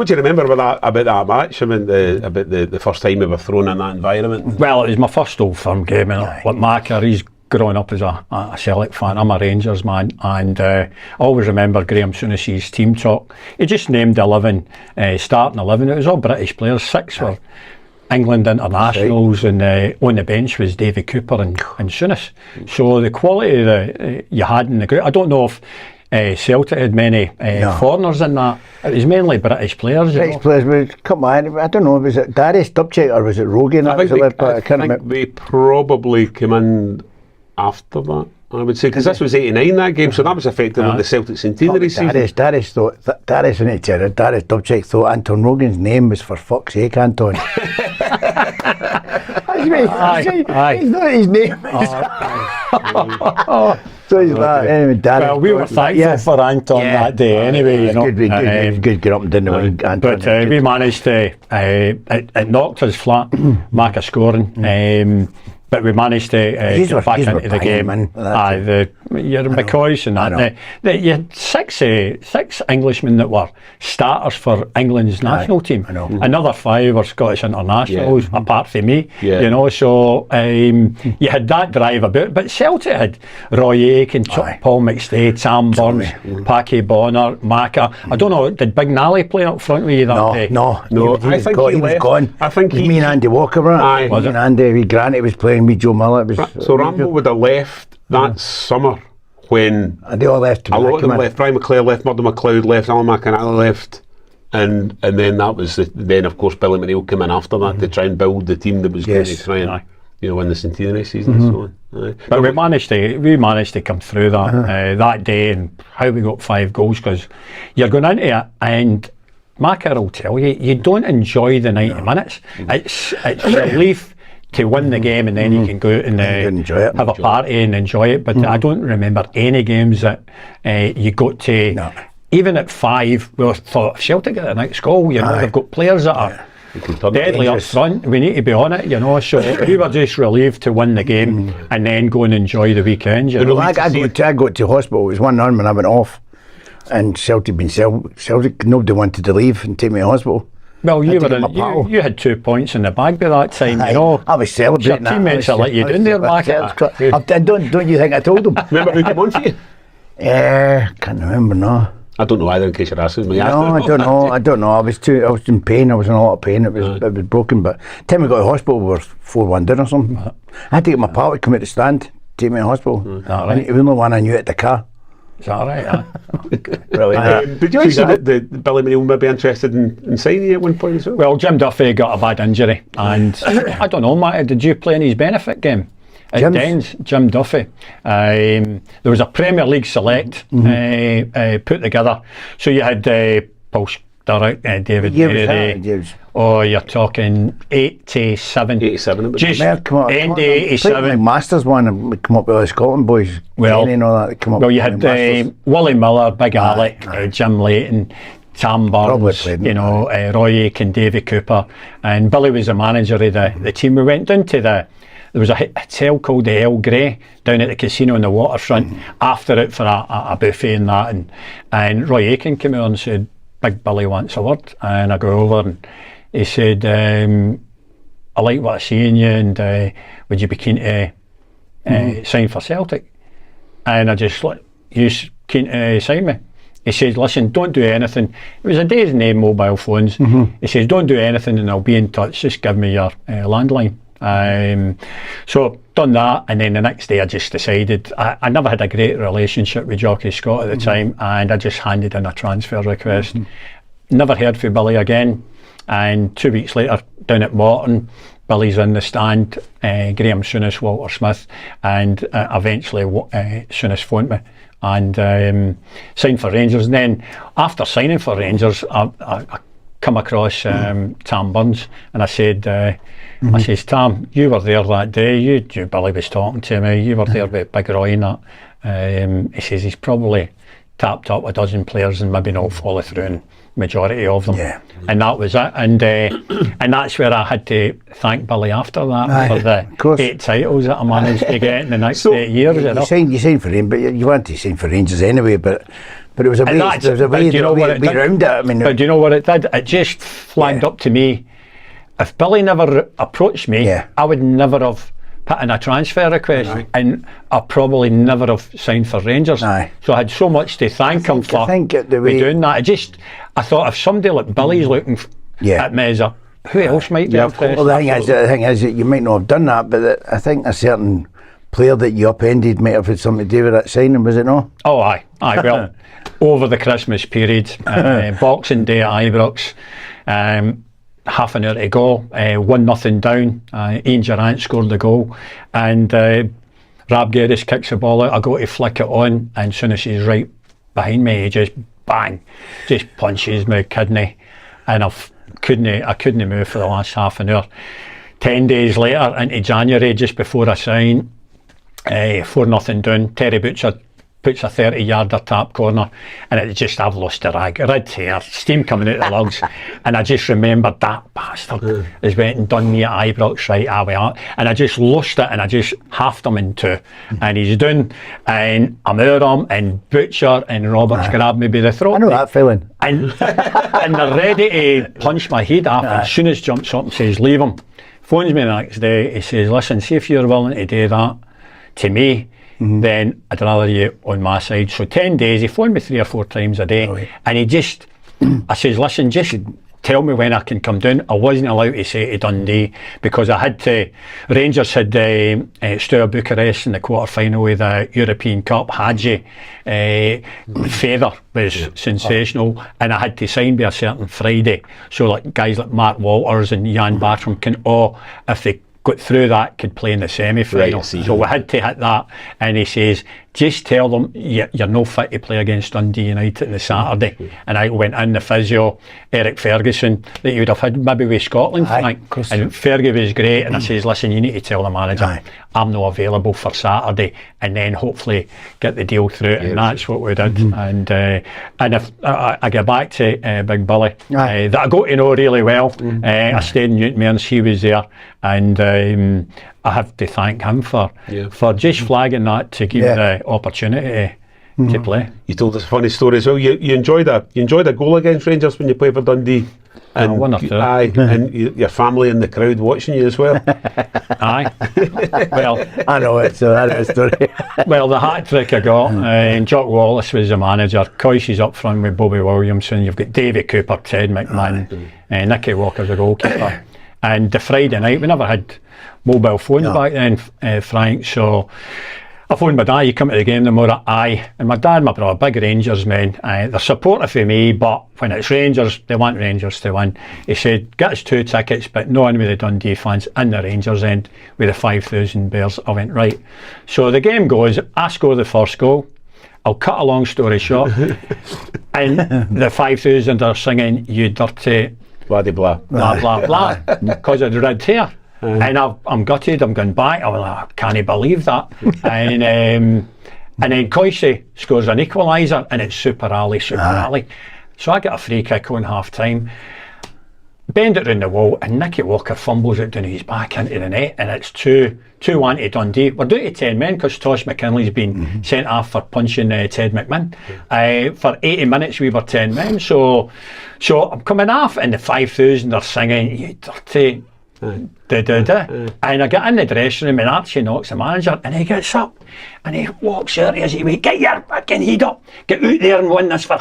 What do you remember about that match? I mean, about the first time we were thrown in that environment? Well, it was my first Old Firm game, and like Macca, he's growing up as a Celtic fan. I'm a Rangers man, and I always remember Graham Souness's team talk. He just named 11, starting 11. It was all British players. 6 were England internationals, and on the bench was David Cooper and Souness. So the quality that you had in the group, I don't know if Celtic had many foreigners in that. It was mainly British players. British players, come on, I don't know, was it Darius Dubček or was it Rogan? I think they probably came in after that, I would say, because this was 89 that game, so that was effectively the Celtic centenary season. Darius Dubček thought Anton Rogan's name was for fuck's sake, Anton. He's not his name. So he's that. Anyway, Darius. Well, we were thankful for Anton that day anyway, you know. Good get up and down the wing, Anton. But we managed to, it knocked us flat, Macca scoring. But we managed to get back into the game. You're McCoys and that. You had six Englishmen that were starters for England's national team. Another 5 were Scottish internationals, apart from me. You know, so you had that drive about. But Celtic had Roy Aitken, Paul McStay, Sam Burns, Packy Bonner, Macca. I don't know, did Big Nally play up front with you that day? No. I think he was gone. I think me and Andy Walker were. Me and Andy Granny was playing with Joe Miller. So Rambo would have left that summer when they all left. A lot of them left. Brian McClare left, Murdo McLeod left, Alan McAvennie left, and then that was then of course Billy McNeil came in after that to try and build the team that was going to try and win the centenary season and so on. But we managed to come through that that day, and how we got 5 goals, because you're going into it and Macca will tell you, you don't enjoy the 90 minutes. It's relief to win the game, and then you can go out and have a party and enjoy it. But I don't remember any games that you got to, even at 5, we thought, if Celtic get the next goal, you know, they've got players that are deadly up front, we need to be on it, you know, so we were just relieved to win the game and then go and enjoy the weekend. You know? I got to hospital, it was 1-1 when I went off, and Celtic, nobody wanted to leave and take me to hospital. Well, you had 2 points in the bag by that time, you know. I was celebrating that. Your teammates are let you down there, Macca. Don't you think I told them? Remember who came on for you? Can't remember, no. I don't know either, in case you're asking me. No, I don't know. I was in pain. I was in a lot of pain. It was broken. But time we got to hospital, we were 4-1 down or something. I had to get my pal to come out the stand, take me to hospital. He was the only one I knew at the car. Is that right? Brilliant. Did you see that Billy McNeil may be interested in signing you at one point as well? Well, Jim Duffy got a bad injury, and I don't know, Matt, did you play in his benefit game? At Dens, Jim Duffy. There was a Premier League select put together. So you had Paul Sturrock, David Murray. Oh, you're talking 87. 87. Just end 87. Masters one, and we come up with the Scotland boys. Well, and all that, come up you had Willie Miller, Big Alec, Jim Layton, Sam Burns, Roy Aitken, Davy Cooper, and Billy was the manager of the team. We went down to there was a hotel called the El Grey down at the casino on the waterfront after it for a buffet and that, and Roy Aitken came out and said, Big Billy wants a word, and I go over and he said, I like what I see in you, and would you be keen to sign for Celtic? And I just like, you keen to sign me? He says, listen, don't do anything. It was a day's name, mobile phones. He says, don't do anything and I'll be in touch, just give me your landline. So done that, and then the next day I just decided, I never had a great relationship with Jockey Scott at the time, and I just handed in a transfer request. Never heard from Billy again, and 2 weeks later down at Morton, Billy's in the stand, Graham Souness, Walter Smith, and eventually Souness phoned me and signed for Rangers. And then after signing for Rangers, I come across Tam Burns, and I said, I says, Tam, you were there that day, Billy was talking to me, you were there with Big Roy and that. He says, he's probably tapped up a dozen players and maybe not follow through in majority of them. And that was it. And that's where I had to thank Billy after that for the 8 titles that I managed to get in the next 8 years. You signed for him, but you wanted to sign for Rangers anyway, but But it was a way, there was a way, round it. I mean, but do you know what it did? It just flagged up to me. If Billy never approached me, I would never have put in a transfer request, and I probably never have signed for Rangers. So I had so much to thank him for doing that. I thought if somebody like Billy's looking at me as who else might be interested? Well, the thing is that you might not have done that, but I think a certain player that you upended might have had something to do with that signing, was it not? Oh, aye. Well, over the Christmas period, Boxing Day at Ibrox, half an hour to go, 1-0 down. Ian Durrant scored the goal, and Rab Geddes kicks the ball out. I go to flick it on, and as soon as he's right behind me, he just bang, just punches my kidney, and I couldn't move for the last half an hour. 10 days later, into January, just before I sign, 4-0 down. Terry Butcher puts a 30-yarder tap corner, and it just, I've lost the rag. Red hair, steam coming out the lugs, and I just remembered that bastard has went and done me at Ibrox, right, and I just lost it, and I just halved him in two, and he's done, and I'm out of him, and Butcher and Roberts grabbed me by the throat. I know that feeling. And they're ready to punch my head off, and as soon as jumps up and says, leave him, phones me the next day, he says, listen, see if you're willing to do that to me, then I'd rather you on my side. So 10 days, he phoned me 3 or 4 times a day, and he just, I says, listen, just tell me when I can come down. I wasn't allowed to say to Dundee because I had to, Rangers had Steaua Bucharest in the quarter-final of the European Cup. Hadji, Feather was sensational, and I had to sign by a certain Friday. So like guys like Mark Walters and Jan Bartram can all, if they got through that, could play in the semi-final. So we had to hit that, and he says, just tell them you're no fit to play against Dundee United on the Saturday. And I went in, the physio, Eric Ferguson, that you would have had maybe with Scotland, and Fergie was great, and I says, listen, you need to tell the manager I'm not available for Saturday, and then hopefully get the deal through, and that's what we did. And if I get back to Big Billy, that I got to know really well, I stayed in Newton Mearns, he was there, and I have to thank him for just flagging that to give the opportunity to play. You told us a funny story as well. You enjoyed a goal against Rangers when you played for Dundee. And one or two. And your family in the crowd watching you as well. Well, I know it, so that is a story. Well, the hat trick I got, and Jock Wallace was the manager, Coyce is up front with Bobby Williamson, you've got Davy Cooper, Ted McMahon, Nicky Walker's the goalkeeper. And the Friday night, we never had mobile phones back then, Frank, so I phoned my dad, you come to the game tomorrow? Aye. And my dad and my brother, big Rangers men, they're supportive of me, but when it's Rangers, they want Rangers to win. He said, get us 2 tickets, but no one with the Dundee fans in the Rangers end with the 5,000 bears. I went, right. So the game goes, I score the first goal. I'll cut a long story short. And the 5,000 are singing, you dirty blah blah blah, because of the red hair. And I'm gutted, I'm going back, I was like, I can't believe that. And then Coyce scores an equaliser, and it's Super Ali. So I get a free kick on half time, bend it round the wall, and Nicky Walker fumbles it down his back into the net, and it's 2-1 to Dundee. We're down to 10 men because Tosh McKinley's been sent off for punching Ted McMahon. For 80 minutes we were 10 men, so I'm coming off, and the 5,000 are singing, you dirty and I get in the dressing room, and Archie knocks the manager, and he gets up and he walks out as he went, get your fucking head up, get out there and win this for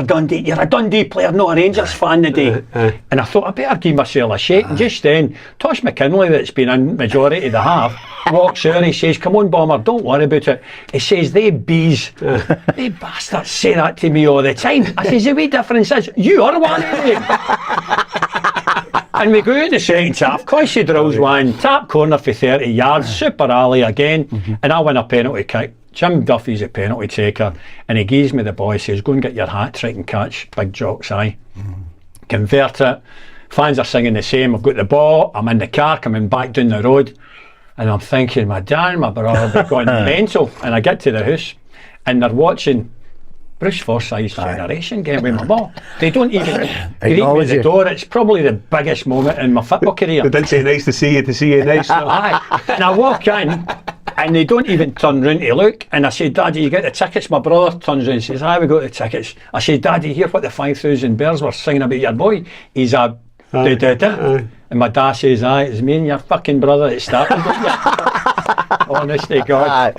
Dundee. You're a Dundee player, not a Rangers fan today. And I thought I better give myself a shake. And just then Tosh McKinley, that's been in majority of the half, walks out and he says, come on Bomber, don't worry about it. He says, they bees, they bastards say that to me all the time. I says, the wee difference is you are one of them. And we go out the second half, Coyce drills one, tap corner for 30 yards, Super Ali again, and I win a penalty kick. Jim Duffy's a penalty taker, and he gives me the ball, he says, go and get your hat trick and catch Big Jock's eye. Convert it, fans are singing the same, I've got the ball, I'm in the car coming back down the road, and I'm thinking, my dad and my brother have gone mental, and I get to the house, and they're watching Bruce Forsyth's Generation game with my ball. They don't even greet me at the door. It's probably the biggest moment in my football career. They didn't say nice to see you next. And I walk in, And they don't even turn round to look. And I said, Daddy, you get the tickets? My brother turns round and says, aye, we got the tickets. I said, Daddy, hear what the 5,000 Bears were singing about your boy? He's a da-da-da. And my dad says, aye, it's me and your fucking brother that started it. Honest to God.